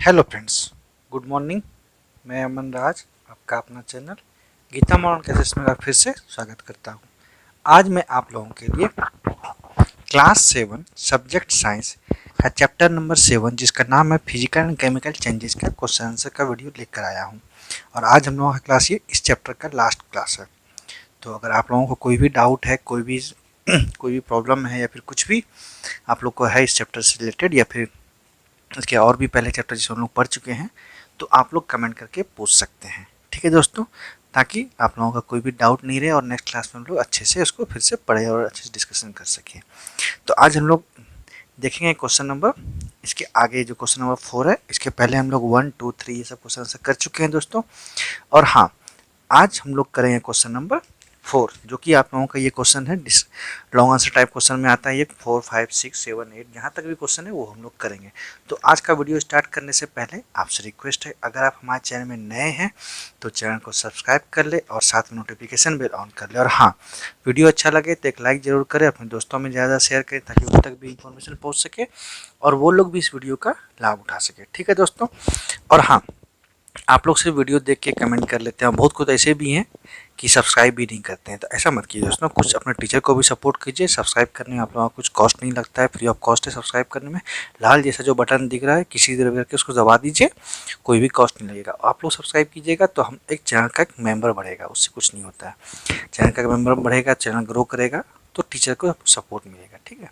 Hello friends, good morning. मैं अमन राज, आपका अपना चैनल गीता मॉडर्न क्लासेस में फिर से स्वागत करता हूं। आज मैं आप लोगों के लिए क्लास 7 सब्जेक्ट साइंस का चैप्टर नंबर 7 जिसका नाम है फिजिकल एंड केमिकल चेंजेस का क्वेश्चन आंसर का वीडियो लेकर आया हूं। और आज हम लोगों का क्लास ये इस चैप्टर का लास्ट क्लास है। तो अगर आप लोगों को कोई भी डाउट है, कोई भी प्रॉब्लम है या फिर कुछ भी आप लोग को है इस चैप्टर से रिलेटेड या फिर इसके और भी पहले चैप्टर जिसे हम लोग पढ़ चुके हैं, तो आप लोग कमेंट करके पूछ सकते हैं। ठीक है दोस्तों, ताकि आप लोगों का कोई भी डाउट नहीं रहे और नेक्स्ट क्लास में हम लोग अच्छे से उसको फिर से पढ़े और अच्छे से डिस्कशन कर सकें। तो आज हम लोग देखेंगे क्वेश्चन नंबर, इसके आगे जो क्वेश्चन नंबर 4 है, इसके पहले हम लोग 1, 2, 3 ये सब क्वेश्चन आंसर कर चुके हैं दोस्तों। और हाँ, आज हम लोग करेंगे क्वेश्चन नंबर 4, जो कि आप लोगों का ये क्वेश्चन है लॉन्ग आंसर टाइप क्वेश्चन में आता है। ये 4, 5, 6, 7, 8 जहाँ तक भी क्वेश्चन है वो हम लोग करेंगे। तो आज का वीडियो स्टार्ट करने से पहले आपसे रिक्वेस्ट है, अगर आप हमारे चैनल में नए हैं तो चैनल को सब्सक्राइब कर ले और साथ में नोटिफिकेशन बेल ऑन कर ले। और हाँ, वीडियो अच्छा लगे तो एक लाइक ज़रूर करें, अपने दोस्तों में ज़्यादा शेयर करें ताकि उन तक भी इंफॉर्मेशन पहुँच सके और वो लोग भी इस वीडियो का लाभ उठा सके। ठीक है दोस्तों। और हाँ, आप लोग सिर्फ वीडियो देख के कमेंट कर लेते हैं, बहुत कुछ ऐसे भी हैं कि सब्सक्राइब भी नहीं करते हैं। तो ऐसा मत कीजिए दोस्तों, कुछ अपने टीचर को भी सपोर्ट कीजिए। सब्सक्राइब करने में आप लोगों को कुछ कॉस्ट नहीं लगता है, फ्री ऑफ कॉस्ट है सब्सक्राइब करने में। लाल जैसा जो बटन दिख रहा है किसी तरह करके उसको दबा दीजिए, कोई भी कॉस्ट नहीं लगेगा। आप लोग सब्सक्राइब कीजिएगा तो हम एक चैनल का एक मेंबर बढ़ेगा, उससे कुछ नहीं होता है। चैनल का मेंबर बढ़ेगा, चैनल ग्रो करेगा तो टीचर को सपोर्ट मिलेगा। ठीक है,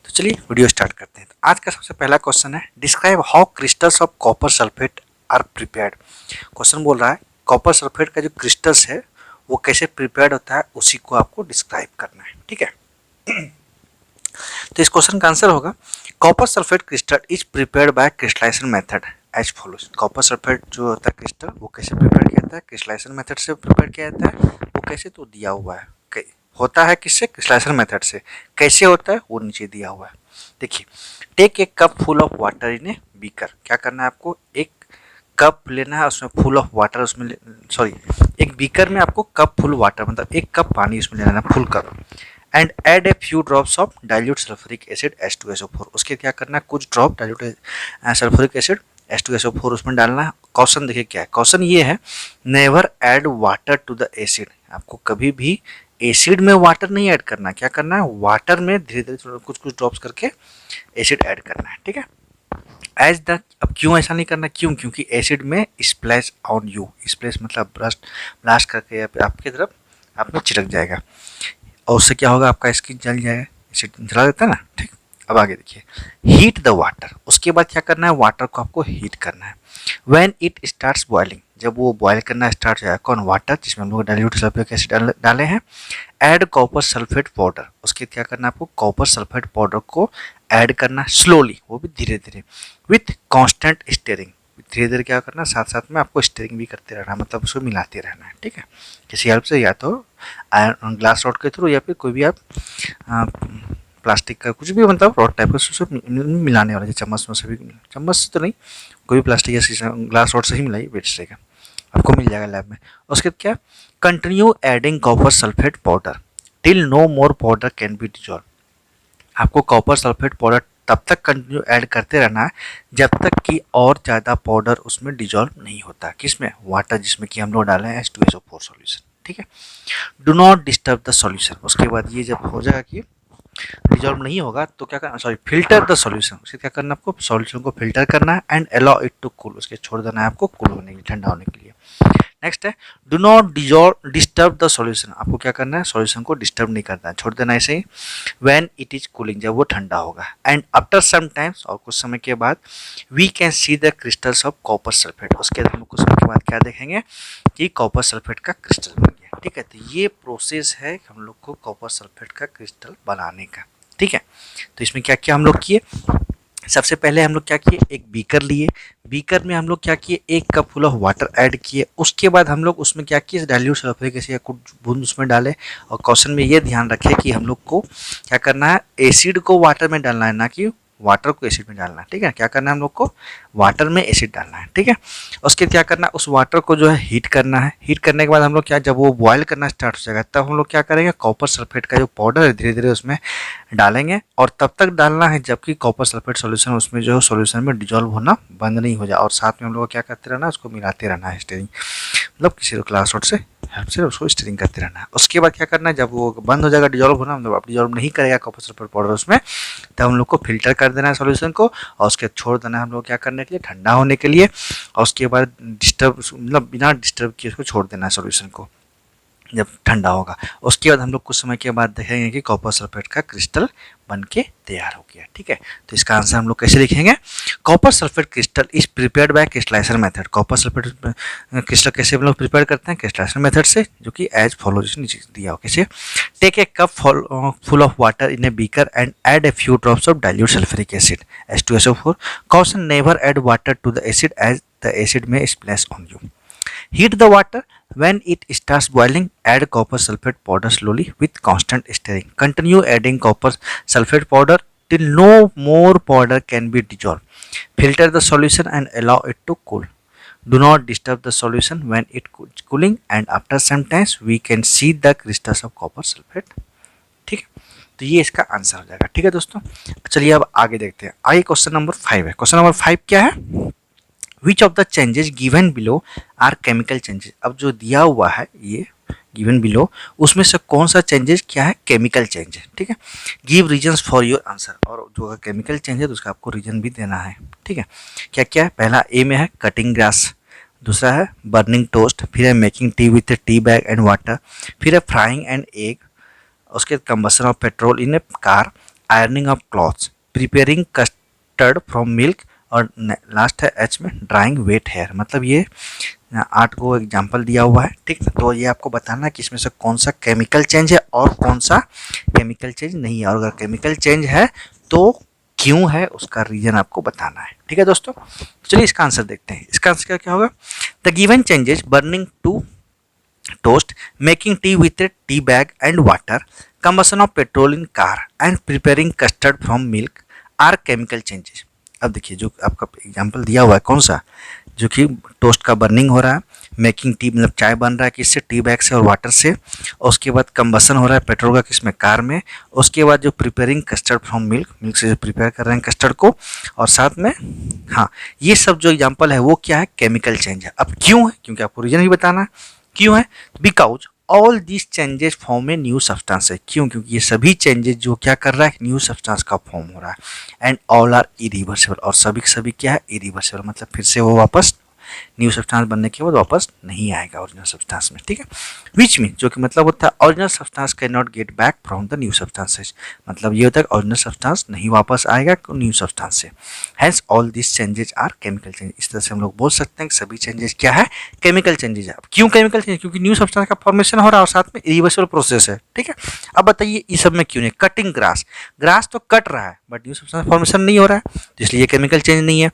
तो चलिए वीडियो स्टार्ट करते हैं। तो आज का सबसे पहला क्वेश्चन है, describe how crystals of copper sulphate are prepared. Question बोल रहा है कॉपर सल्फेट का जो क्रिस्टल्स है वो कैसे प्रिपेयर्ड होता है, उसी को आपको डिस्क्राइब करना है। ठीक है, तो इस क्वेश्चन का आंसर होगा copper sulphate crystal is prepared by crystallization method as follows. Copper sulphate जो होता है क्रिस्टल वो कैसे प्रिपेयर किया जाता है, क्रिस्टलाइजेशन मेथड से प्रिपेयर किया जाता है। वो कैसे, तो दिया हुआ है, होता है किससे, क्रिस्टलाइजेशन मेथड से। कैसे होता है वो नीचे दिया हुआ है। देखिए, take a cup full of water in a beaker. क्या करना है आपको, एक कप लेना है, उसमें फुल ऑफ वाटर, उसमें एक बीकर में आपको कप फुल वाटर मतलब एक कप पानी उसमें लेना है, full cup. And add a few drops of dilute sulphuric acid H2SO4। उसके क्या करना है, कुछ drop dilute sulphuric acid H2SO4 उसमें डालना है। क्वेश्चन देखिए क्या है, क्वेश्चन ये है, never add water to the acid. आपको कभी भी एसिड में वाटर नहीं ऐड करना। क्या करना है, वाटर में धीरे धीरे कुछ कुछ ड्रॉप्स करके एसिड ऐड करना है। ठीक है, एज द, अब क्यों ऐसा नहीं करना, क्योंकि acid may splash on you, splash मतलब ब्लास्ट करके आपकी तरफ आप में चिटक जाएगा और उससे क्या होगा, आपका स्किन जल जाएगा। एसिड जला देता है ना। ठीक, अब आगे देखिए, हीट द वाटर। उसके बाद क्या करना है, वाटर को आपको हीट करना है। व्हेन इट स्टार्ट्स बॉइलिंग, जब वो बॉयल करना स्टार्ट हो जाएगा, कौन, वाटर जिसमें हम लोग डाइल्यूट सल्फ्यूरिक एसिड डाले हैं। Add copper sulphate powder. उसके क्या करना है, आपको कॉपर सल्फेट पाउडर को ऐड करना स्लोली, वो भी धीरे धीरे, विथ कांस्टेंट स्टीयरिंग। धीरे धीरे क्या करना, साथ साथ में आपको स्टीयरिंग भी करते रहना, मतलब उसको मिलाते रहना है। ठीक है, किसी हेल्प से, या तो आयरन ग्लास रॉड के थ्रू या फिर कोई भी आप प्लास्टिक का कुछ भी मतलब रॉड टाइप का मिलाने वाला, चम्मच में से भी, चम्मच से तो नहीं, कोई भी प्लास्टिक या शीशा ग्लास रॉड से ही मिलाइए, बेस्ट रहेगा, आपको मिल जाएगा लैब में। उसके बाद क्या, continue adding copper sulphate powder till no more powder can be dissolve. आपको कॉपर सल्फेट पाउडर तब तक कंटिन्यू ऐड करते रहना है जब तक कि और ज़्यादा पाउडर उसमें डिजॉल्व नहीं होता। किसमें, वाटर जिसमें कि हम लोग डाले हैं H2SO4 सॉल्यूशन। ठीक है, do not disturb the solution. उसके बाद ये जब हो जाएगा कि डिजॉल्व नहीं होगा तो क्या करना, फिल्टर द सॉल्यूशन। उसके क्या करना, आपको सॉल्यूशन को फिल्टर करना है। And allow it to cool, उसके छोड़ देना है आपको कूल होने के लिए, ठंडा होने के लिए। नेक्स्ट है, do not disturb the solution. आपको क्या करना है, सॉल्यूशन को डिस्टर्ब नहीं करना है, छोड़ देना ऐसे ही। व्हेन इट इज कूलिंग, जब वो ठंडा होगा। एंड आफ्टर सम टाइम्स, और कुछ समय के बाद, we can see the crystals of copper sulphate. उसके बाद हम कुछ समय के बाद क्या देखेंगे कि कॉपर सल्फेट का क्रिस्टल बन गया। ठीक है, तो ये प्रोसेस है हम लोग को कॉपर सल्फेट का क्रिस्टल बनाने का। ठीक है, तो इसमें क्या क्या हम लोग किए, सबसे पहले हम लोग क्या किए, एक बीकर लिए, बीकर में हम लोग क्या किए, एक cup full of water add किए। उसके बाद हम लोग उसमें क्या किए, डाइल्यूट सल्फ्यूरिक एसिड या कुछ बूंद उसमें डाले। और क्वेश्चन में ये ध्यान रखें कि हम लोग को क्या करना है, एसिड को वाटर में डालना है, ना कि वाटर को एसिड में डालना है, ठीक है। क्या करना है हम लोग को, वाटर में एसिड डालना है, ठीक है। उसके क्या करना है, उस वाटर को जो है हीट करना है। हीट करने के बाद हम लोग क्या, जब वो बॉयल करना स्टार्ट हो जाएगा तब हम लोग क्या करेंगे, कॉपर सल्फेट का जो पाउडर है धीरे धीरे उसमें डालेंगे, और तब तक डालना है जबकि कॉपर सल्फेट सॉल्यूशन उसमें जो सॉल्यूशन में डिजोल्व होना बंद नहीं हो जाए, और साथ में हम लोग क्या करते रहना है, उसको मिलाते रहना है, स्टीयरिंग मतलब किसी को ग्लास रॉड से हेल्प से उसको स्टीयरिंग करते रहना है। उसके बाद क्या करना है, जब वो बंद हो जाएगा डिजोल्व होना, मतलब अब डिजोल्व नहीं करेगा कॉपर सल्फेट पाउडर उसमें, तब हम लोग को फिल्टर कर देना है सॉल्यूशन को, और उसके छोड़ देना है हम लोग क्या करने के लिए, ठंडा होने के लिए, और उसके बाद डिस्टर्ब मतलब बिना डिस्टर्ब किए उसको छोड़ देना है सॉल्यूशन को जब ठंडा होगा। उसके बाद हम लोग कुछ समय के बाद देखेंगे कि कॉपर सल्फेट का क्रिस्टल बन के तैयार हो गया, ठीक है। तो इसका आंसर हम लोग कैसे लिखेंगे, copper sulphate crystal is prepared by crystallization method. Copper sulphate crystal कैसे हम लोग प्रिपेयर करते हैं, क्रिस्टलाइजेशन मेथड से, जो कि एज फॉलो नीचे दिया हो। कैसे, take a cup full of water in a beaker and add a few drops of dilute sulphuric acid H2SO4। Caution never add water to the acid as the acid may splash on you. Heat the water. When it starts boiling, add copper sulfate powder slowly with constant stirring. Continue adding copper sulfate powder till no more powder can be dissolved. Filter the solution and allow it to cool. Do not disturb the solution when it cooling, and after some time we can see the crystals of copper sulfate. ठीक है, तो ये इसका answer हो जाएगा, ठीक है दोस्तों। चलिए अब आगे देखते हैं। आगे क्वेश्चन नंबर 5 है। क्वेश्चन नंबर 5 क्या है, which of the changes given below are chemical changes. अब जो दिया हुआ है ये गिवन बिलो, उसमें से कौन सा चेंजेस क्या है, केमिकल चेंज है, ठीक है। Give reasons for your answer, और जो अगर केमिकल चेंज है तो उसका आपको रीजन भी देना है, ठीक है। क्या क्या है, पहला ए में है कटिंग ग्रास, दूसरा है बर्निंग टोस्ट, फिर है making tea with A tea bag and water, फिर है फ्राइंग एंड एग, उसके combustion of petrol in A car, ironing of clothes, preparing custard from milk, और लास्ट है एच में ड्राइंग वेट हेयर। मतलब ये 8 को एग्जाम्पल दिया हुआ है, ठीक है। तो ये आपको बताना है कि इसमें से कौन सा केमिकल चेंज है और कौन सा केमिकल चेंज नहीं है, और अगर केमिकल चेंज है तो क्यों है, उसका रीजन आपको बताना है, ठीक है दोस्तों। चलिए इसका आंसर देखते हैं। इसका आंसर क्या होगा, the given changes burning to toast, making tea with a tea bag and water, combustion of petrol in car and preparing custard from milk are chemical changes। अब देखिए जो आपका एग्जांपल दिया हुआ है कौन सा, जो कि टोस्ट का बर्निंग हो रहा है, मेकिंग टी मतलब चाय बन रहा है किससे, टी बैग से और वाटर से, और उसके बाद कंबसन हो रहा है पेट्रोल का किसमें, कार में, उसके बाद जो preparing custard from milk, milk से जो प्रिपेयर कर रहे हैं कस्टर्ड को, और साथ में हाँ ये सब जो एग्जाम्पल है वो क्या है, केमिकल चेंज है। अब क्यों है, क्योंकि आपको रीजन भी बताना है क्यों है, because all this changes form A new substance है। क्यों, क्योंकि ये सभी चेंजेस जो क्या कर रहा है, न्यू सब्सटेंस का फॉर्म हो रहा है, एंड ऑल आर इरिवर्सिबल, और सभी सभी क्या है, इरिवर्सिबल, मतलब फिर से वो वापस न्यू सब्सटेंस बनने के बाद वापस नहीं आएगा ओरिजिनल सब्सटेंस में, ठीक है। विच मीन जो कि मतलब होता है original substance can not get back from the new substances, मतलब ये होता है ओरिजिनल सब्सटेंस नहीं वापस आएगा न्यू सब्सटेंस से। Hence all this changes are chemical change. इस तरह से हम लोग बोल सकते हैं कि सभी चेंजेस क्या है, केमिकल चेंजेस है। क्यों केमिकल चेंज, क्योंकि न्यू सब्सटेंस का फॉर्मेशन हो रहा है और साथ में रिवर्सिबल प्रोसेस है, ठीक है। अब बताइए इस सब में क्यों नहीं, कटिंग ग्रास, ग्रास तो कट रहा है बट न्यू सब्सटेंस फॉर्मेशन नहीं हो रहा है, तो इसलिए केमिकल चेंज नहीं है।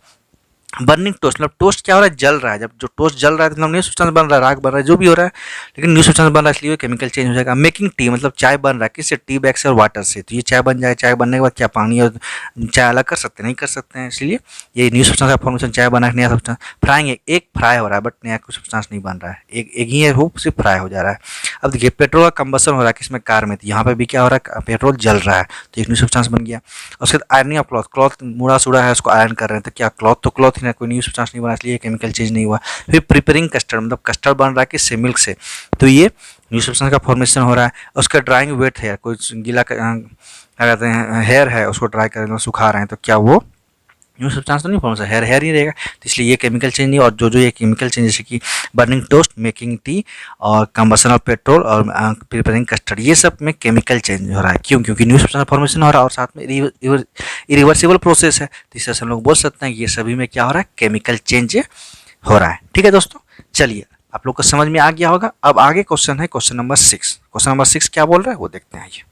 बर्निंग टोस्ट, मतलब टोस्ट क्या हो रहा है, जल रहा है, जब जो टोस्ट जल रहा है तो मतलब न्यू सब्सटेंस बन रहा है, राख बन रहा है, जो भी हो रहा है, लेकिन न्यू सब्सटेंस बन रहा है इसलिए केमिकल चेंज हो जाएगा। मेकिंग टी मतलब चाय बन रहा है किससे, टी बैग से और वाटर से, तो ये चाय बन जाए, चाय बनने के बाद क्या पानी और चाय अलग कर सकते हैं, नहीं कर सकते हैं, इसलिए ये न्यू सब्सटेंस का फॉर्मेशन, चाय बना नया सब्सटेंस। फ्राइंग एक फ्राई हो रहा है बट नया कुछ सब्सटेंस नहीं बन रहा है, एक ही है वो सिर्फ फ्राई हो जा रहा है। अब देखिए पेट्रोल का कंबसन हो रहा है किसमें, कार में, तो यहाँ पे भी क्या हो रहा है, पेट्रोल जल रहा है तो एक न्यू सब्सटेंस बन गया। उसके बाद आयरनिंग ऑफ क्लॉथ, क्लॉथ मुड़ा सुड़ा है उसको आयरन कर रहे हैं, तो क्या क्लॉथ तो क्लॉथ ही ना, कोई न्यू सब्सटेंस नहीं बना, इसलिए केमिकल चेंज नहीं हुआ। फिर प्रिपेयरिंग कस्टर्ड, मतलब कस्टर्ड बन रहा है किससे, मिल्क से, तो ये न्यू सब्सटेंस का फॉर्मेशन हो रहा है। उसका ड्राइंग वेट हेयर, कोई गीला क्या कहते हैं हेयर है उसको ड्राई कर रहे हैं, सुखा रहे हैं, तो क्या वो न्यू सब्सटेंस तो नहीं फॉर्म, हेयर हेयर ही रहेगा, तो इसलिए ये केमिकल चेंज नहीं। और जो ये केमिकल चेंज जैसे कि बर्निंग टोस्ट, मेकिंग टी और कंबसन ऑफ पेट्रोल और प्रिपेयरिंग कस्टर्ड, ये सब में केमिकल चेंज हो रहा है। क्यों, क्योंकि न्यू सब्सटेंस फॉर्मेशन हो रहा है और साथ में इरिवर्सिबल प्रोसेस है, तो इस तरह से हम लोग बोल सकते हैं कि ये सभी में क्या हो रहा है, केमिकल चेंज हो रहा है, ठीक है दोस्तों। चलिए आप लोग को समझ में आ गया होगा। अब आगे क्वेश्चन है क्वेश्चन नंबर 6। क्वेश्चन नंबर 6 क्या बोल रहा है वो देखते हैं। आइए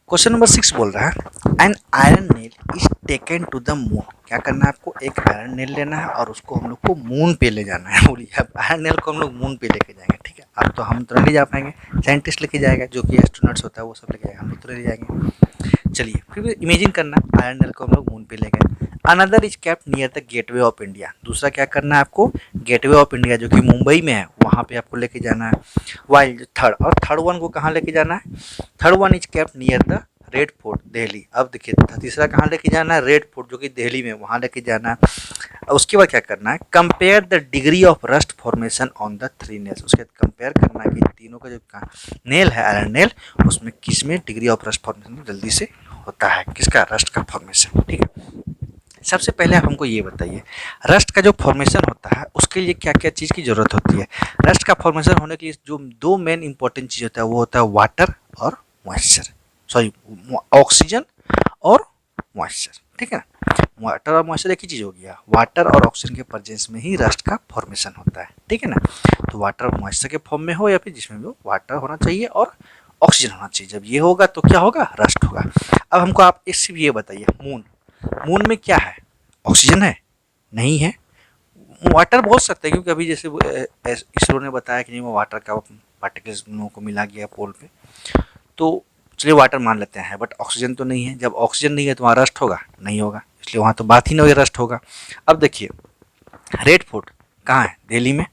क्वेश्चन नंबर 6 बोल रहा है an iron nail is taken to the moon. क्या करना है आपको, एक आयरन नेल लेना है और उसको हम लोग को मून पे ले जाना है। बोलिए अब आयरन नेल को हम लोग मून पे लेके जाएंगे, ठीक है। अब तो हम तो नहीं जा पाएंगे, साइंटिस्ट लेके जाएगा, जो कि एस्ट्रोनॉट्स होता है वो सब लेके जाएगा, हम लोग तो नहीं जाएंगे। चलिए फिर इमेजिन करना, आयरन नेल को हम लोग मून पे ले गए। Another is kept near the Gateway of India, दूसरा क्या करना है आपको, गेटवे ऑफ इंडिया जो कि मुंबई में है वहाँ पे आपको लेके जाना है। वाइल थर्ड, और थर्ड वन को कहाँ लेके जाना है, third one is kept near the red Fort Delhi. अब देखिए तीसरा कहाँ लेके जाना है, रेड फोर्ट जो कि दिल्ली में, वहाँ लेके जाना है। उसके बाद क्या करना है, compare the degree of rust formation on the three nails, उसके बाद कंपेयर करना है कि तीनों का जो नेल है आयरन नेल, उसमें किस में डिग्री ऑफ रस्ट फॉर्मेशन जल्दी से होता है, किसका, रस्ट का फॉर्मेशन। ठीक है, सबसे पहले आप हमको ये बताइए, रस्ट का जो फॉर्मेशन होता है उसके लिए क्या क्या चीज़ की ज़रूरत होती है। रस्ट का फॉर्मेशन होने के लिए जो दो मेन इंपॉर्टेंट चीज़ होता है वो होता है वाटर और मॉइस्चर, सॉरी ऑक्सीजन और मॉइस्चर। ठीक है ना, वाटर और मॉइस्चर एक ही चीज़ हो गया, वाटर और ऑक्सीजन के प्रेजेंस में ही रस्ट का फॉर्मेशन होता है। ठीक है ना, तो वाटर और मॉइस्चर के फॉर्म में हो या फिर जिसमें भी वाटर होना चाहिए और ऑक्सीजन होना चाहिए, जब ये होगा तो क्या होगा, रस्ट होगा। अब हमको आप इससे भी ये बताइए, मून, मून में क्या है, ऑक्सीजन है, नहीं है, वाटर बोल सकते हैं क्योंकि अभी जैसे इसरो ने बताया कि नहीं वो वाटर का पार्टिकल्स लोगों को मिला गया पोल पे, तो चलिए वाटर मान लेते हैं, बट ऑक्सीजन तो नहीं है। जब ऑक्सीजन नहीं है तो वहाँ रस्ट होगा, नहीं होगा, इसलिए वहाँ तो बात ही नहीं होगी, रस्ट होगा। अब देखिए रेड फोर्ट कहाँ है, दिल्ली में।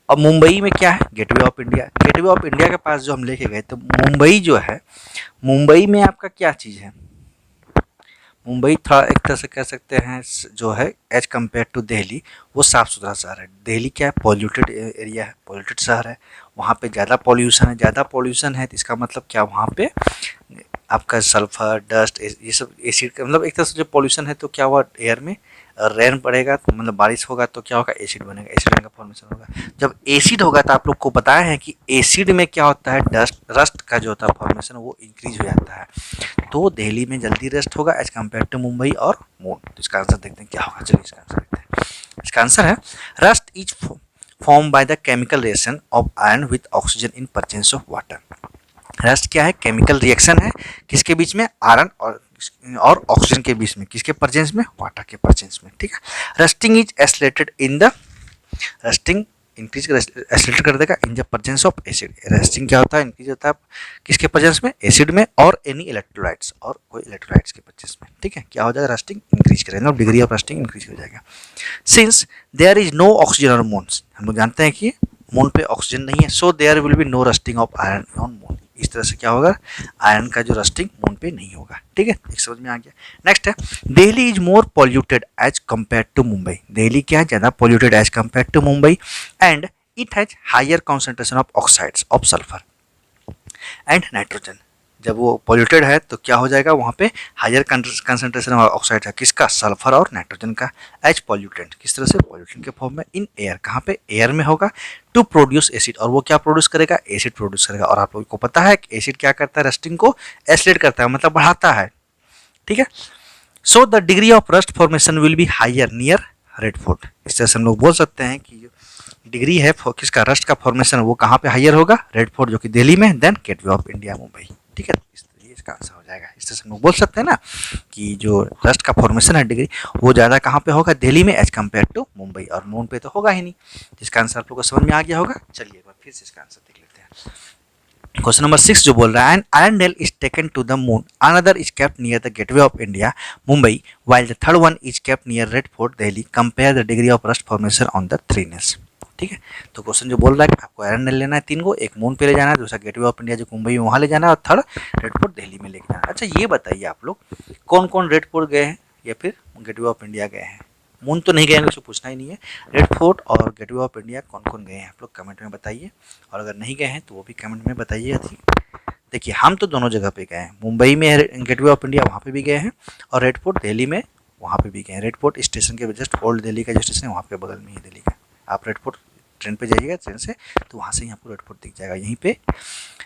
अब मुंबई में क्या है, gateway of India, gateway of India के पास जो हम लेके गए, तो मुंबई जो है, मुंबई में आपका क्या चीज़ है, मुंबई थोड़ा एक तरह से कह सकते हैं जो है एज कम्पेयर टू दिल्ली वो साफ़ सुथरा शहर है। दिल्ली क्या है, पॉल्यूटेड एरिया है, पॉल्यूटेड शहर है, वहाँ पे ज़्यादा पॉल्यूशन है, ज़्यादा पॉल्यूशन है तो इसका मतलब क्या, वहाँ पे आपका सल्फर, डस्ट, ये सब एसिड, मतलब एक तरह से जो पॉल्यूशन है तो क्या हुआ, एयर में रेन पड़ेगा तो मतलब बारिश होगा तो क्या होगा, एसिड बनेगा, एसिड का फॉर्मेशन होगा। जब एसिड होगा तो आप लोग को बताया है कि एसिड में क्या होता है, डस्ट, रस्ट का जो होता है फॉर्मेशन वो इंक्रीज हो जाता है, तो दिल्ली में जल्दी रस्ट होगा एज कम्पेयर टू मुंबई और मून। तो इसका आंसर देखते हैं क्या होगा, चलिए इसका आंसर देखते हैं। इसका आंसर है rust is form by the chemical reaction of iron with oxygen in presence of water. Rust क्या है, केमिकल रिएक्शन है, किसके बीच में, आयरन और ऑक्सीजन के बीच में, किसके प्रेजेंस में, वाटर के प्रेजेंस में। ठीक है, rusting is acylated in the, rusting increase oscillate कर देगा in the presence of acid. Rusting क्या होता है, इंक्रीज होता है किसके प्रेजेंस में, एसिड में और एनी इलेक्ट्रोलाइट्स, और कोई इलेक्ट्रोलाइट्स के प्रेजेंस में। ठीक है, क्या हो जाएगा, रस्टिंग इंक्रीज करेगा, डिग्री ऑफ रस्टिंग इंक्रीज हो जाएगा। Since there is no oxygen on moon, हम लोग जानते हैं कि मून पे ऑक्सीजन नहीं है, so there will be no rusting of iron on moon. इस तरह से क्या होगा, आयरन का जो रस्टिंग मून पे नहीं होगा। ठीक है, एक समझ में आ गया। नेक्स्ट है, Delhi is more polluted as compare to Mumbai. Delhi क्या है, ज़्यादा polluted as compare to Mumbai, and it has higher concentration of oxides of sulphur and nitrogen. जब वो पॉल्यूटेड है तो क्या हो जाएगा, वहाँ पे हायर कंसंट्रेशन ऑफ ऑक्साइड है, किसका, सल्फर और नाइट्रोजन का, एज पॉल्यूटेंट, किस तरह से, पॉल्यूटेंट के फॉर्म में, इन एयर, कहाँ पे, एयर में होगा, टू प्रोड्यूस एसिड, और वो क्या प्रोड्यूस करेगा, एसिड प्रोड्यूस करेगा। और आप लोगों को पता है कि एसिड क्या करता है, रस्टिंग को एसिलेट करता है, मतलब बढ़ाता है। ठीक है, so the degree of rust formation will be higher near Red Fort. इस तरह से हम लोग बोल सकते हैं कि डिग्री है किसका, रस्ट का फॉर्मेशन, वो कहाँ पे हायर होगा, रेड फोर्ट जो कि दिल्ली में, then Gateway of India Mumbai. ठीक है, इसका आंसर हो जाएगा। इस तरह से हम लोग बोल सकते हैं ना कि जो रस्ट का फॉर्मेशन है डिग्री, वो ज़्यादा कहाँ पे होगा, दिल्ली में एज कम्पेयर टू मुंबई, और मून पे तो होगा ही नहीं। जिसका आंसर आप लोग को समझ में आ गया होगा। चलिए एक बार फिर से इसका आंसर देख लेते हैं। क्वेश्चन नंबर 6 जो बोल रहा है, an iron nail is taken to the moon, another is kept near the Gateway of India Mumbai, while the third one is kept near Red Fort Delhi, compare the degree of rust formation on the three nails. ठीक है, तो question जो बोल रहा है कि आपको iron nail लेना है 3 को, एक मून पे ले जाना है, दूसरा गेटवे ऑफ इंडिया जो मुंबई में वहाँ ले जाना है, और थर्ड रेड फोर्ट दिल्ली में लेके जाना है। अच्छा ये बताइए आप लोग कौन कौन रेड फोर्ट गए हैं या फिर गेटवे ऑफ इंडिया गए हैं, मून तो नहीं गए हैं, उसको पूछना ही नहीं है। रेड फोर्ट और गेटवे ऑफ इंडिया कौन कौन गए हैं आप लोग कमेंट में बताइए, और अगर नहीं गए हैं तो वो भी कमेंट में बताइए। देखिए हम तो दोनों जगह पे गए हैं, मुंबई में गेटवे ऑफ इंडिया वहाँ पे भी गए हैं, और रेड फोर्ट दिल्ली में वहाँ पे भी गए हैं। रेड फोर्ट स्टेशन के जस्ट ओल्ड दिल्ली का जो स्टेशन है वहाँ पे बगल में ही दिल्ली का, आप रेड फोर्ट ट्रेन पे जाइएगा ट्रेन से तो वहाँ से ही आपको रेड फोर्ट दिख जाएगा। यहीं पे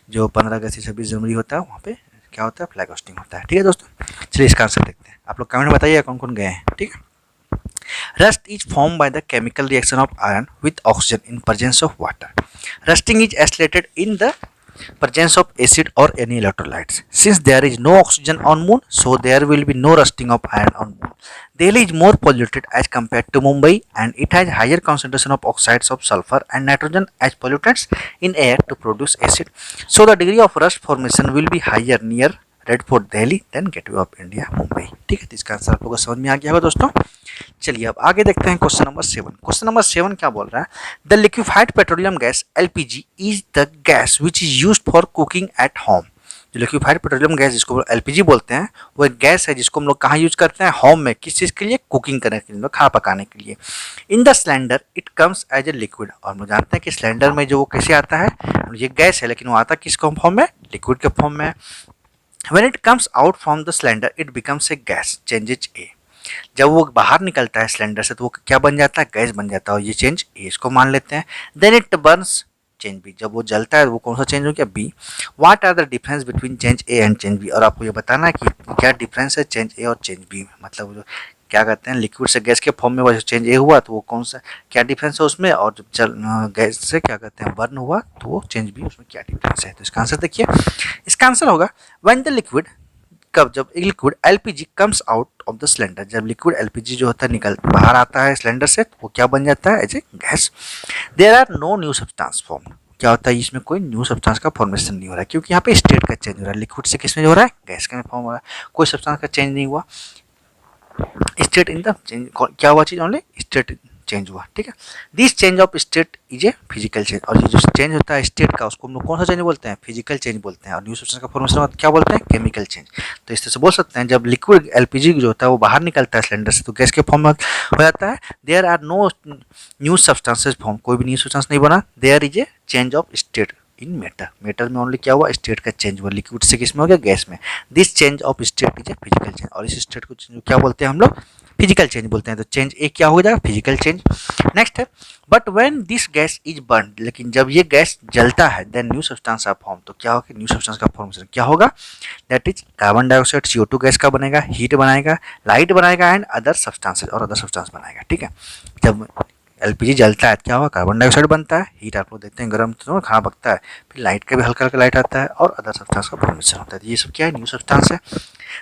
जो 15 अगस्त से 26 जनवरी होता है वहाँ पे क्या होता है, फ्लैग होस्टिंग होता है। ठीक है दोस्तों, चलिए इसका आंसर देखते हैं। आप लोग कमेंट में बताइए कौन कौन गए हैं। ठीक है, rust is form by the chemical reaction of iron with oxygen in presence of water. Rusting is acylated in the presence of acid or any electrolytes. Since there is no oxygen on moon, so there will be no rusting of iron on moon. Delhi is more polluted as compared to Mumbai, and it has higher concentration of oxides of sulfur and nitrogen as pollutants in air to produce acid. So the degree of rust formation will be higher near Red Fort Delhi, then Gateway of India Mumbai. ठीक है, तो इसका answer आप लोगों को समझ में आ गया होगा दोस्तों। चलिए अब आगे देखते हैं क्वेश्चन नंबर 7। क्वेश्चन नंबर 7 क्या बोल रहा है, the liquefied petroleum gas LPG is the gas which is used for cooking at home. जो लिक्विफाइड पेट्रोलियम गैस जिसको एलपीजी बोलते हैं वो एक गैस है जिसको हम लोग कहाँ यूज करते हैं, होम में। किस चीज़ के लिए, कुकिंग करने के लिए, खाना पकाने के लिए। In the cylinder it comes as a liquid, और हम लोग जानते हैं कि सिलेंडर में जो वो कैसे आता है, ये गैस है लेकिन वो आता किस फॉर्म में, लिक्विड के फॉर्म में। When it comes out from the cylinder it becomes a gas, changes A. जब वो बाहर निकलता है सिलेंडर से तो वो क्या बन जाता है, गैस बन जाता है, और ये चेंज ए इसको मान लेते हैं। Then it burns, change B. जब वो जलता है वो कौन सा चेंज हो गया, B. What are the difference between change A and change B, और आपको ये बताना है कि क्या डिफरेंस है चेंज ए और चेंज बी में। मतलब जो क्या कहते हैं, लिक्विड से गैस के फॉर्म में वो चेंज ए हुआ तो वो कौन सा, क्या डिफरेंस है उसमें, और जब गैस से क्या कहते हैं बर्न हुआ तो वो चेंज बी, उसमें क्या डिफरेंस है। तो इसका आंसर देखिए, इसका आंसर होगा व्हेन द लिक्विड, कब, जब liquid LPG comes out of the cylinder, जब लिक्विड एलपीजी जो होता है निकल बाहर आता है सिलेंडर से तो वो क्या बन जाता है, as a gas. There are no new substance form, क्या होता है इसमें कोई न्यू सब्सटेंस का फॉर्मेशन नहीं हो रहा है, क्योंकि यहाँ पे स्टेट का चेंज हो रहा है, लिक्विड से किस में हो रहा है, गैस का फॉर्म हो रहा है, कोई सब्सटेंस का चेंज नहीं हुआ। स्टेट इन द चेंज, क्या हुआ चीज, ओनली स्टेट चेंज हुआ। ठीक है, this change of state is a physical change, और ये जो चेंज होता है स्टेट का उसको हम लोग कौन सा चेंज बोलते हैं, फिजिकल चेंज बोलते हैं। और न्यू सब्सटेंस का फॉर्मेशन क्या बोलते हैं, केमिकल चेंज। तो इस तरह से बोल सकते हैं जब लिक्विड एलपीजी जो होता है वो बाहर निकलता है सिलेंडर से तो गैस के फॉर्म में हो जाता है। There are no new substances form, कोई भी न्यू सब्सटेंस नहीं बना। There is a change of state in matter, matter में ओनली क्या हुआ, स्टेट का चेंज हुआ, लिक्विड से किस में हो गया, गैस में। This change of state is a physical change, और इस स्टेट को क्या बोलते हैं हम लोग, फिजिकल चेंज बोलते हैं। तो चेंज एक क्या हो जाएगा, फिजिकल चेंज। नेक्स्ट है, but when this gas is burn, लेकिन जब ये गैस जलता है then new substance of form, तो क्या होगा, न्यू सब्सटेंस का फॉर्मेशन क्या होगा, that is carbon dioxide, CO2 gas का बनेगा, हीट बनाएगा, लाइट बनाएगा एंड अदर सब्सटेंसेज, और अदर सब्सटेंस बनाएगा। ठीक है, जब एलपीजी जलता है क्या हुआ, कार्बन डाइऑक्साइड बनता है, हीट आप लोग देखते हैं गर्म तो खाना पकता है, फिर लाइट का भी हल्का हल्का लाइट आता है, और अदर सब्सटेंस का फॉर्मेशन होता है। ये सब क्या है, न्यू सब्सटेंस है।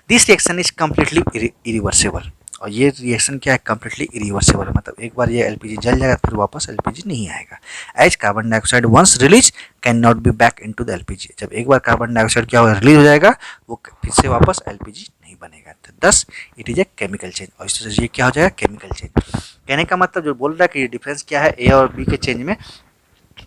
This reaction is completely irreversible, और ये रिएक्शन क्या है, कम्प्लीटली इरिवर्सिबल, मतलब एक बार ये एलपीजी जल जाएगा फिर वापस एलपीजी नहीं आएगा। As carbon dioxide once release can not be back into the LPG, जब एक बार कार्बन डाइऑक्साइड क्या होगा, रिलीज हो जाएगा वो फिर से वापस एलपीजी नहीं बनेगा। तो thus it is a chemical change, और इस तरह से ये क्या हो जाएगा, केमिकल चेंज। कहने का मतलब जो बोल रहा है कि डिफरेंस क्या है ए और बी के चेंज में,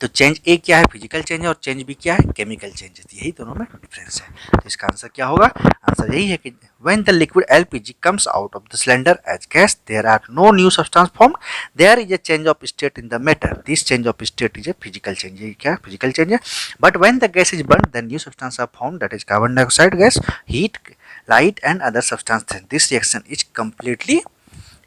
तो चेंज ए क्या है, फिजिकल चेंज है, और चेंज बी क्या है, केमिकल चेंज है। यही दोनों में डिफरेंस है। तो इसका आंसर क्या होगा, आंसर यही है कि when the liquid LPG comes out of the cylinder as gas, there are no new substance formed. There is a change of state in the matter. This change of state is a physical change. ये क्या physical change है? But when the gas is burned, then new substance are formed. That is carbon dioxide gas, heat, light, and other substances. This reaction is completely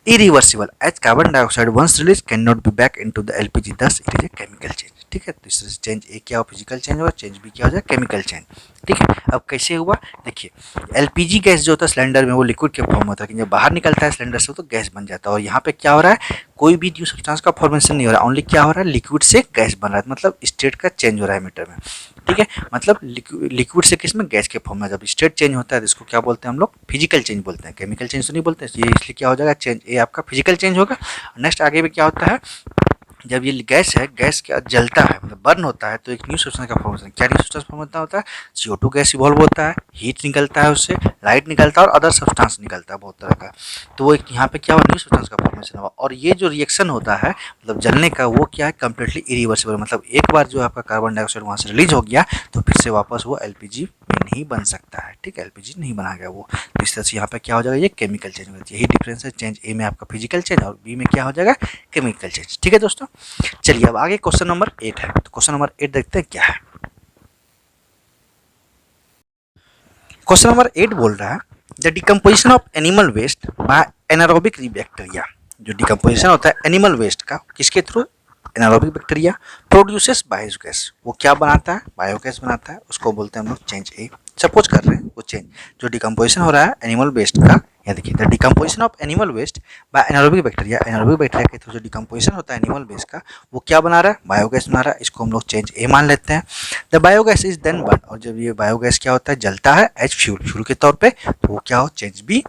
irreversible as carbon dioxide once released cannot be back into the LPG. Thus, it is a chemical change. ठीक है, तो इस change ए क्या हो, physical change हुआ, change B क्या हो जाए, केमिकल चेंज। ठीक है, अब कैसे हुआ देखिए, एलपीजी गैस जो होता है सिलेंडर में वो लिक्विड के फॉर्म होता है, लेकिन जब बाहर निकलता है सिलेंडर से तो गैस बन जाता है। और यहाँ पे क्या हो रहा है, कोई भी न्यू सब्सटेंस का फॉर्मेशन नहीं हो रहा, ओनली क्या हो रहा है, लिक्विड से गैस बन रहा है, मतलब स्टेट का चेंज हो रहा है मीटर में। ठीक है, मतलब लिक्विड से किस में, गैस के फॉर्म में। जब स्टेट चेंज होता है तो इसको क्या बोलते हैं हम लोग, फिजिकल चेंज बोलते हैं, केमिकल चेंज तो नहीं बोलते। ये इसलिए क्या हो जाएगा, चेंज ए आपका फिजिकल चेंज होगा। नेक्स्ट आगे भी क्या होता है, जब ये गैस है, गैस क्या जलता है मतलब बर्न होता है तो एक न्यू सब्सटेंस का फॉर्मेशन, क्या न्यू सब्सटेंस फॉर्म होता है, CO2 गैस इवॉल्व होता है, हीट निकलता है उससे, लाइट निकलता है और अदर सब्सटेंस निकलता है बहुत तरह का। तो वो यहाँ पे क्या हुआ, न्यू सब्सटेंस का फॉर्मेशन हुआ। और ये जो रिएक्शन होता है मतलब जलने का, वो क्या है, कम्प्लीटली इरिवर्सिबल, मतलब एक बार जो आपका कार्बन डाइऑक्साइड वहाँ से रिलीज हो गया तो फिर से वापस वो एलपीजी में नहीं बन सकता है। ठीक है, एलपीजी नहीं बना गया वो। तो इस तरह से यहाँ पे क्या हो जाएगा, ये केमिकल चेंज हो जाती है। यही डिफरेंस है, चेंज ए में आपका फिजिकल चेंज और बी में क्या हो जाएगा, केमिकल चेंज। ठीक है दोस्तों, चलिए अब आगे क्वेश्चन नंबर 8 है। तो क्वेश्चन नंबर 8 देखते हैं क्या है। क्वेश्चन नंबर 8 बोल रहा है, the decomposition of animal waste by anaerobic bacteria. जो डिकम्पोजिशन होता है एनिमल वेस्ट का, किसके through, anaerobic bacteria, produces biogas, वो क्या बनाता है, बायोगैस बनाता है, उसको बोलते हैं हम लोग चेंज ए। सपोज कर रहे हैं वो चेंज जो डिकम्पोजिशन हो रहा है एनिमल वेस्ट का, या देखिए the decomposition of animal waste by anaerobic bacteria, anaerobic bacteria के थ्रू जो डिकम्पोजिशन होता है एनिमल वेस्ट का, वो क्या बना रहा है, बायोगैस बना रहा है। इसको हम लोग चेंज ए मान लेते हैं। The biogas is then burn, और जब ये बायोगैस क्या होता है, जलता है एज फ्यूल, फ्यूल के तौर पे, तो वो क्या हो, change B.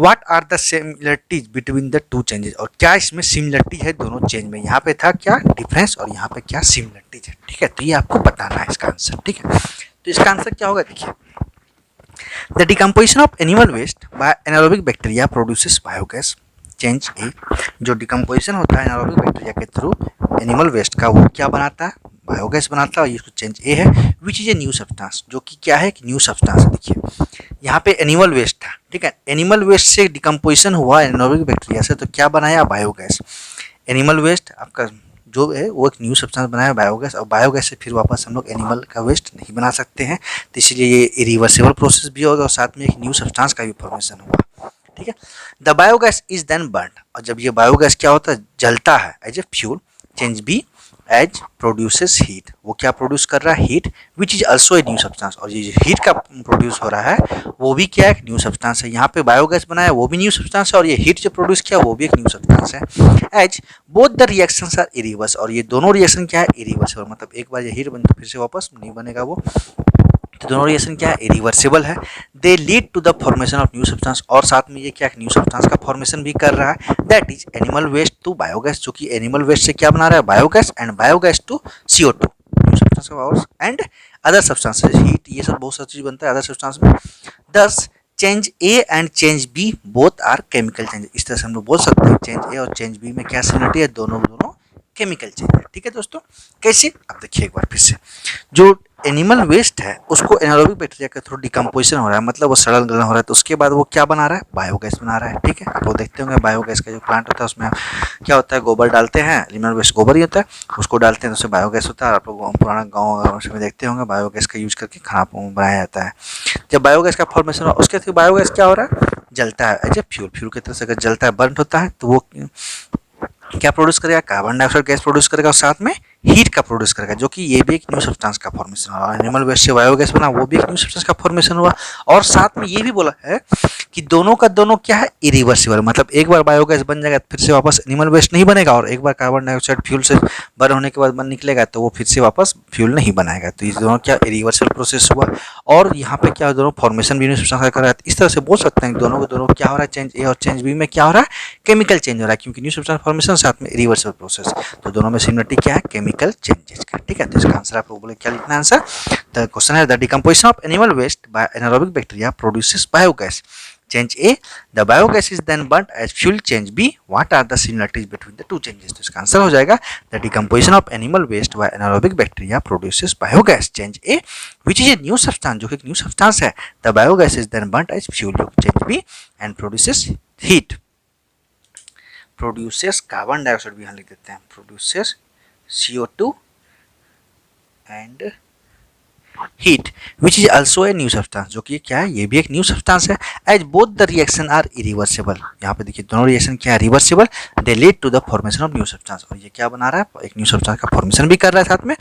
What are the similarities between the two changes, और क्या इसमें सिमिलरिटी है दोनों चेंज में, यहाँ पे था क्या डिफरेंस और यहाँ पे क्या सिमिलरिटीज है। ठीक है, तो ये आपको बताना है इसका आंसर। ठीक है, तो इसका आंसर क्या होगा, देखिए the decomposition of animal waste by anaerobic bacteria produces biogas change A. जो डिकम्पोजिशन होता है एनारोबिक बैक्टीरिया के थ्रू एनिमल वेस्ट का, वो क्या बनाता है, बायोगैस बनाता है। और इसको चेंज ए है which is a new substance, जो कि क्या है कि न्यू सब्सटेंस है। देखिए यहाँ पे एनिमल वेस्ट था, ठीक है, एनिमल वेस्ट से डिकम्पोजिशन हुआ एनारोबिक बैक्टीरिया से, तो क्या बनाया, बायोगैस। एनिमल वेस्ट आपका जो है वो एक न्यू सब्सटेंस बनाया बायोगैस, और बायोगैस से फिर वापस हम लोग एनिमल का वेस्ट नहीं बना सकते हैं, तो इसलिए ये इरिवर्सिबल प्रोसेस भी होगा और साथ में एक न्यू सब्सटेंस का भी फॉर्मेशन होगा, ठीक है। The biogas is then burn, और जब ये बायोगैस क्या होता है, जलता है as a fuel. Change B as produces heat, वो क्या प्रोड्यूस कर रहा है, heat, which is also a new substance. और ये हीट का प्रोड्यूस हो रहा है वो भी क्या है, न्यू सब्सटेंस है। यहाँ पे बायोगैस बनाया वो भी न्यू सब्सटेंस है, और ये हीट जो प्रोड्यूस किया वो भी एक न्यू सब्सटेंस है। As both the reactions are irreversible, और ये दोनों रिएक्शन क्या है, इरिवर्सिबल, मतलब एक बार ये हीट बन तो फिर से वापस नहीं बनेगा वो, तो दोनों रिएक्शन क्या है, इरिवर्सिबल है। They lead to the formation of new substance, और साथ में ये क्या न्यू सब्सटेंस का फॉर्मेशन भी कर रहा है। That is animal waste to biogas, जो कि एनिमल वेस्ट से क्या बना रहा है, biogas, and biogas to CO2 new substance का power, and other substances heat, ये सब बहुत सारी चीज बनता है अदर सब्सटेंस में। Thus change A and change B both are chemical change, इस तरह से हम लोग बोल सकते हैं चेंज ए और चेंज बी में क्या सिमिलरिटी है, दोनों केमिकल चेंज है, ठीक है दोस्तों। कैसे, अब देखिए एक बार फिर से, जो एनिमल वेस्ट है उसको एनारोबिक बैक्टीरिया के थ्रू डिकम्पोजिशन हो रहा है, मतलब वो सड़न गलन हो रहा है, तो उसके बाद वो क्या बना रहा है, बायोगैस बना रहा है, ठीक है। आप लोग देखते होंगे बायोगैस का जो प्लांट होता है उसमें क्या होता है, गोबर डालते हैं, एनिमल वेस्ट गोबर ही होता है, उसको डालते हैं तो उससे बायोगैस होता है। आप लोग पुराना गाँव में देखते होंगे बायोगैस का यूज करके खाना बनाया जाता है। जब बायोगैस का फॉर्मेशन हो उसके थ्रू बायोगैस क्या हो रहा है, जलता है एज ए फ्यूल, फ्यूल की तरह से अगर जलता है, बर्न होता है, तो वो क्या प्रोड्यूस करेगा, कार्बन डाइऑक्साइड गैस प्रोड्यूस करेगा, और साथ में हीट का प्रोड्यूस करेगा, जो कि ये भी एक न्यू सब्सटेंस का फॉर्मेशन हुआ। एनिमल वेस्ट से बायोगैस बना, वो भी एक न्यू सब्सटेंस का फॉर्मेशन हुआ। और साथ में ये भी बोला है कि दोनों का दोनों क्या है, इरिवर्सिबल, मतलब एक बार बायोगैस बन जाएगा फिर से वापस एनिमल वेस्ट नहीं बनेगा, और एक बार कार्बन डाइऑक्साइड फ्यूल से बर्न होने के बाद बन निकलेगा तो वो फिर से वापस फ्यूल नहीं बनाएगा। तो ये दोनों क्या इरिवर्सिबल प्रोसेस हुआ, और यहाँ पे क्या दोनों फॉर्मेशन भी न्यू सब्सटेंस का कर रहा है। इस तरह से बोल सकते हैं दोनों को दोनों क्या हो रहा है, चेंज ए और चेंज बी में क्या हो रहा है, केमिकल चेंज हो रहा है, क्योंकि न्यू सब्सटेंस फॉर्मेशन साथ में इरिवर्सिबल प्रोसेस, तो दोनों में सिमिलरिटी क्या है, केमिकल चेंजेस का, ठीक है। तो इसका आंसर आप लोग बोले क्या लिखना है आंसर। द क्वेश्चन है the decomposition of animal waste by anaerobic bacteria produces biogas. Change A, the biogas is then burnt as fuel. Change B, what are the similarities between the two changes? तो इसका answer हो जाएगा the decomposition of animal waste by anaerobic bacteria produces biogas. Change A, which is a new substance, जो कि एक new substance है, the biogas is then burnt as fuel. Change B, and produces heat. Produces carbon dioxide भी यहाँ लिख देते हैं, produces CO2 and heat which is also a new substance, जो कि क्या है, ये भी एक न्यू सब्सटेंस है। As both the reaction are irreversible, यहाँ पे देखिए दोनों रिएक्शन क्या है, reversible, they lead to the formation of new substance, और ये क्या बना रहा है, एक न्यू सब्सटेंस का फॉर्मेशन भी कर रहा है साथ में।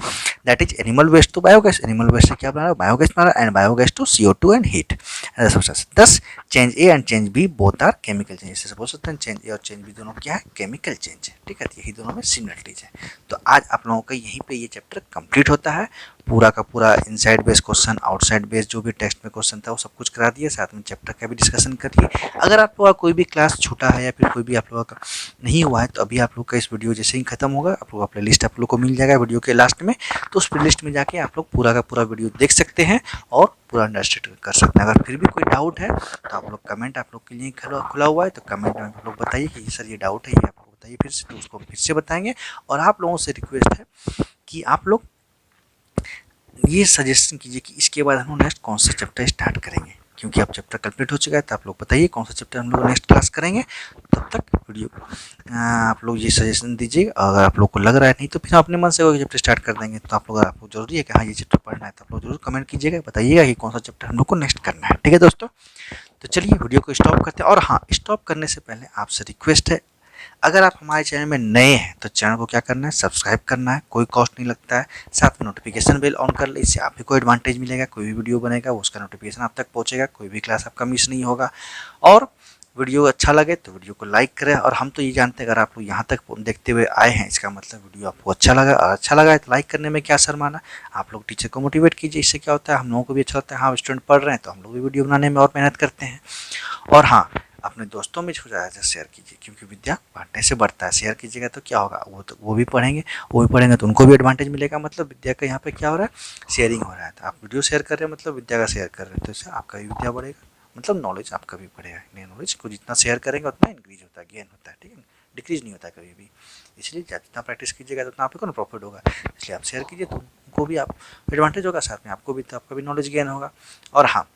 That is animal waste to biogas, animal waste से क्या बना रहा है, बायोगैस बना रहा है, and biogas to CO2 and heat as substance. Thus change A and change B both are chemical change, जैसे बोल सकते हैं चेंज ए और चेंज बी दोनों क्या है, केमिकल चेंज है, ठीक है। यही दोनों में सिमिलरिटीज है। तो आज आप लोगों का यहीं पे ये चैप्टर कंप्लीट होता है, पूरा का पूरा inside base question, outside base जो भी टेक्स्ट में क्वेश्चन था वो सब कुछ करा दिए, साथ में चैप्टर का भी डिस्कशन कर लिए। अगर आप लोगों का कोई भी क्लास छूटा है या फिर कोई भी आप लोगों का नहीं हुआ है, तो अभी आप लोग का इस वीडियो जैसे ही खत्म होगा आप लोग का प्ले लिस्ट आप लोग को मिल जाएगा वीडियो के लास्ट में, तो उस प्ले लिस्ट में जाके आप लोग पूरा का पूरा वीडियो देख सकते हैं और पूरा अंडरस्टैंड कर सकते हैं। अगर फिर भी कोई डाउट है तो आप लोग कमेंट आप लोग के लिए खुला हुआ है, तो कमेंट में आप लोग बताइए कि सर ये डाउट है, ये आप लोग बताइए फिर से, तो उसको फिर से बताएंगे। और आप लोगों से रिक्वेस्ट है कि आप लोग ये सजेशन कीजिए कि इसके बाद हम लोग नेक्स्ट कौन सा चैप्टर स्टार्ट करेंगे, क्योंकि अब चैप्टर कंप्लीट हो चुका है। तो आप लोग बताइए कौन सा चैप्टर हम लोग नेक्स्ट क्लास करेंगे। तब तक वीडियो आप लोग ये सजेशन दीजिएगा, अगर आप लोग को लग रहा है नहीं तो फिर अपने मन से कोई चैप्टर स्टार्ट कर देंगे। तो आप लोग जरूरी है कि हाँ ये चैप्टर पढ़ना है, तो आप लोग जरूर कमेंट कीजिएगा, बताइएगा कि कौन सा चैप्टर हम लोग को नेक्स्ट करना है, ठीक है दोस्तों। तो चलिए वीडियो को स्टॉप करते हैं। और हाँ, स्टॉप करने से पहले आपसे रिक्वेस्ट है, अगर आप हमारे चैनल में नए हैं तो चैनल को क्या करना है, सब्सक्राइब करना है, कोई कॉस्ट नहीं लगता है। साथ में नोटिफिकेशन बेल ऑन कर ले, इससे आप भी कोई एडवांटेज मिलेगा, कोई भी वीडियो बनेगा वो उसका नोटिफिकेशन आप तक पहुंचेगा, कोई भी क्लास आपका मिस नहीं होगा। और वीडियो अच्छा लगे तो वीडियो को लाइक करें। और हम तो ये जानते हैं अगर आप लोग यहाँ तक देखते हुए आए हैं, इसका मतलब वीडियो आपको अच्छा लगा, और अच्छा लगा है तो लाइक करने में क्या शर्माना। आप लोग टीचर को मोटिवेट कीजिए, इससे क्या होता है हम लोगों को भी अच्छा लगता है, हाँ स्टूडेंट पढ़ रहे हैं तो हम लोग भी वीडियो बनाने में और मेहनत करते हैं। और हाँ, अपने दोस्तों में ज़्यादा शेयर कीजिए, क्योंकि विद्या बांटने से बढ़ता है। शेयर कीजिएगा तो क्या होगा, वो भी पढ़ेंगे, वो भी पढ़ेंगे तो उनको भी एडवांटेज मिलेगा। मतलब विद्या का यहाँ पे क्या हो रहा है, शेयरिंग हो रहा है। तो आप वीडियो शेयर कर रहे हैं मतलब विद्या का शेयर कर रहे हैं, तो इससे आपका भी विद्या बढ़ेगा, मतलब नॉलेज आपका भी बढ़ेगा। नए नॉलेज को जितना शेयर करेंगे उतना इंक्रीज होता है, गेन होता है, ठीक है, डिक्रीज नहीं होता है कभी भी। इसलिए जितना प्रैक्टिस कीजिएगा उतना आपको ना प्रॉफिट होगा। इसलिए आप शेयर कीजिए तो उनको भी आप एडवांटेज होगा, साथ में आपको भी, तो आपका भी नॉलेज गेन होगा। और हाँ,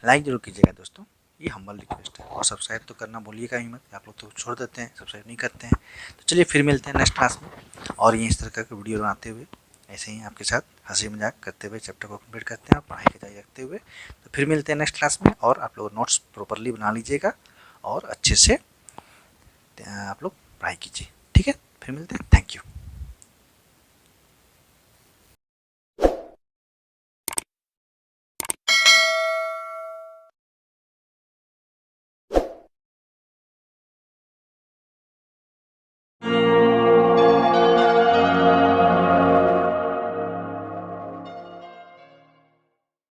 लाइक जरूर कीजिएगा दोस्तों, ये हम्बल रिक्वेस्ट है। और सब्सक्राइब तो करना भूलिएगा ही मत, आप लोग तो छोड़ देते हैं, सब्सक्राइब नहीं करते हैं। तो चलिए फिर मिलते हैं नेक्स्ट क्लास में, और ये इस तरह का वीडियो बनाते हुए, ऐसे ही आपके साथ हंसी मजाक करते हुए चैप्टर को कंप्लीट करते हैं और पढ़ाई की जारी रखते हुए। तो फिर मिलते हैं नेक्स्ट क्लास में, और आप लोग नोट्स प्रॉपरली बना लीजिएगा और अच्छे से आप लोग पढ़ाई कीजिए, ठीक है। फिर मिलते हैं, थैंक यू।